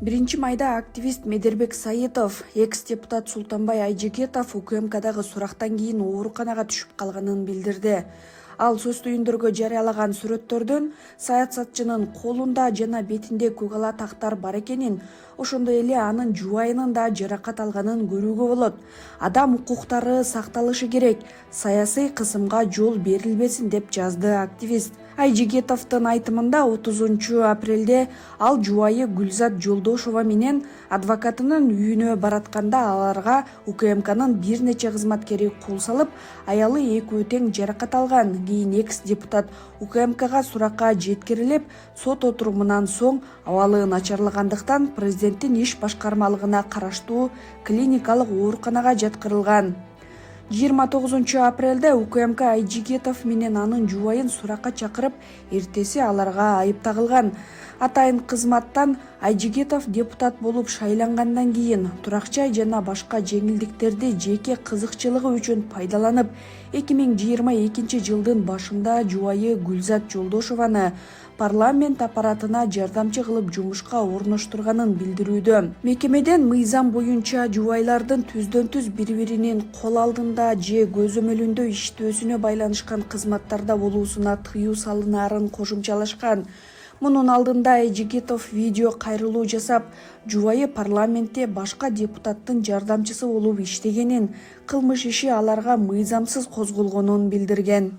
1 майда активист Медербек Саитов, экс-депутат Султанбай Айжигитов УКМКдагы сурактан кийин ооруканага түшүп калганын билдирди. Ал сөз түйүндөргө жарыялаган сүрөттөрдөн саясатчынын колунда жана бетинде көк ала тактар бар экенин, ошондой эле анын жубайынын да жаракат алганын көрүүгө болот. Адам укуктары сакталышы керек, саясий кысымга жол берилбесин деп жазды активист. Айжигитовдун айтымында 30 апрелде ал жубайы Гүлзат Жолдошова менен адвокатынын үйүнө баратканда аларга УКМКнын бир нече кызматкери кол салып, аялы экөө тең жаракат алган. Кийин экс-депутат УКМКга суракка жеткирилип, сот отурумунан соң абалы начарлагандыктан президенттин иш башкармалыгына караштуу клиникалык ооруканага жаткырылган. 29 апрелде УКМК Айжигитов менен анын жубайын суракка чакырып, эртеси аларга айып тагылган. Атайын кызматтан Айжигитов депутат болуп шайлангандан кийин турак жай жана башка жеңилдиктерди жеке кызыкчылыгы үчүн пайдаланып, 2022-жылдын башында жубайы Гүлзат Жолдошованы парламент аппаратына жардамчы кылып жумушка орноштурганын билдирүүдө. Мекемеден мыйзам боюнча жубайлардын түздөн-түз бири-биринин кол алдында же көзөмөлүндө иштөөсүнө байланышкан кызматтарда болуусуна тыюу салынаарын кошумчалашкан. Мунун алдында Айжигитов видео кайрылуу жасап, жубайы парламентте башка депутаттын жардамчысы болуп иштегенин, кылмыш иши аларга мыйзамсыз козголгонун билдирген.